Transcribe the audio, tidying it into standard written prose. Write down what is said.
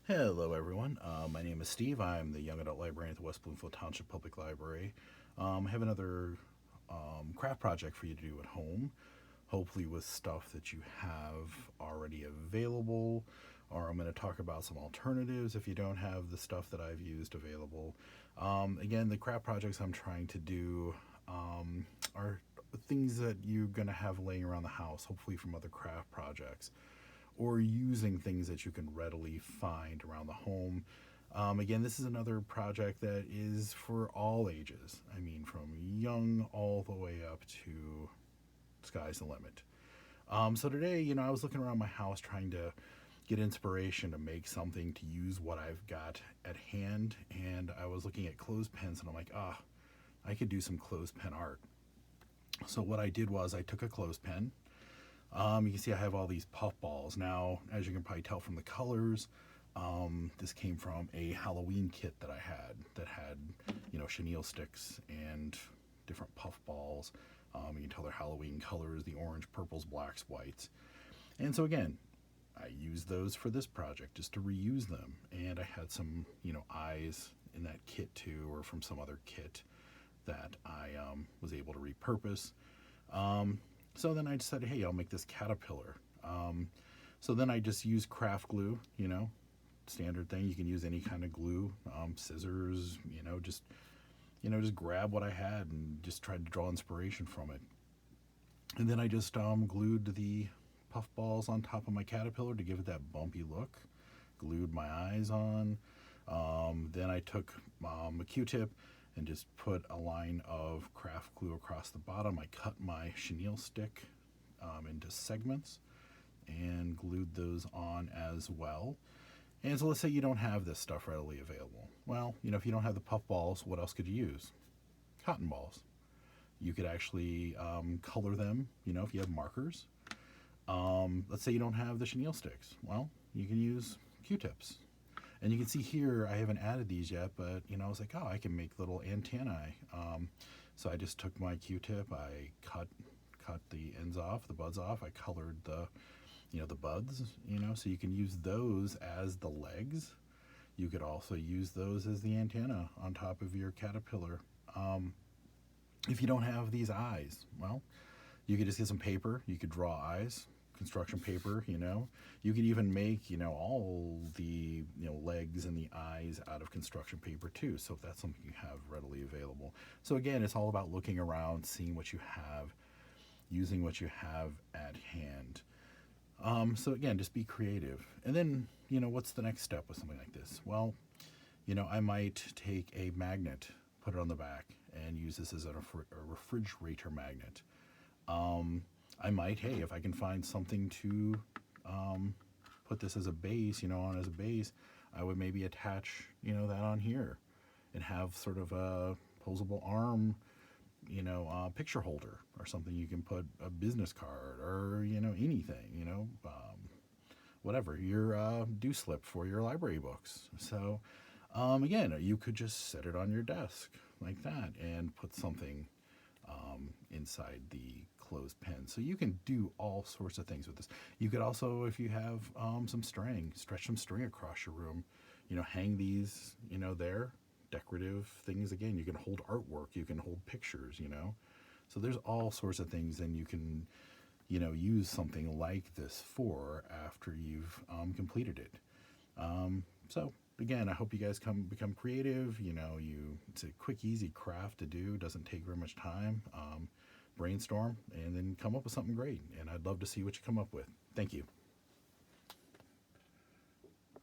Hello, everyone. My name is Steve. I'm the young adult librarian at the West Bloomfield Township Public Library. I have another craft project for you to do at home, hopefully with stuff that you have already available, or I'm going to talk about some alternatives if you don't have the stuff that I've used available. Again, the craft projects I'm trying to do are things that you're going to have laying around the house, hopefully from other craft projects, or using things that you can readily find around the home. Again, this is another project that is for all ages. I mean, from young all the way up to sky's the limit. So today, I was looking around my house trying to get inspiration to make something to use what I've got at hand, and I was looking at clothespins, and I'm like, I could do some clothespin art. So what I did was I took a clothespin. You can see I have all these puff balls. Now, as you can probably tell from the colors, this came from a Halloween kit that I had that had, chenille sticks and different puff balls. You can tell they're Halloween colors, the orange, purples, blacks, whites. And so again, I used those for this project just to reuse them. And I had some, eyes in that kit too, or from some other kit that I was able to repurpose. So then I decided, hey, I'll make this caterpillar. So then I just use craft glue, standard thing. You can use any kind of glue, scissors, just grab what I had and just tried to draw inspiration from it. And then I just glued the puff balls on top of my caterpillar to give it that bumpy look. Glued my eyes on. Then I took a Q-tip and just put a line of craft glue across the bottom. I cut my chenille stick into segments and glued those on as well. And so let's say you don't have this stuff readily available. Well, if you don't have the puff balls, what else could you use? Cotton balls. You could actually color them, if you have markers. Let's say you don't have the chenille sticks. Well, you can use Q-tips. And you can see here, I haven't added these yet, but I was like, I can make little antennae. So I just took my Q-tip, I cut the ends off, the buds off. I colored the buds, so you can use those as the legs. You could also use those as the antenna on top of your caterpillar. If you don't have these eyes, well, you could just get some paper. You could draw eyes, construction paper, You could even make, all the, legs and the eyes out of construction paper too. So if that's something you have readily available. So again, it's all about looking around, seeing what you have, using what you have at hand. So again, just be creative. And then, what's the next step with something like this? Well, I might take a magnet, put it on the back, and use this as a refrigerator magnet. I might, hey, if I can find something to put this as a base, on as a base, I would maybe attach, that on here and have sort of a posable arm, picture holder or something. You can put a business card or, anything, whatever, your due slip for your library books. So, again, you could just set it on your desk like that and put something inside the clothespin. So you can do all sorts of things with this. You could also, if you have some string, stretch some string across your room, hang these, there, decorative things. Again, you can hold artwork, you can hold pictures, So there's all sorts of things, and you can, use something like this for after you've completed it. So again, I hope you guys become creative. It's a quick, easy craft to do. Doesn't take very much time. Brainstorm and then come up with something great. And I'd love to see what you come up with. Thank you.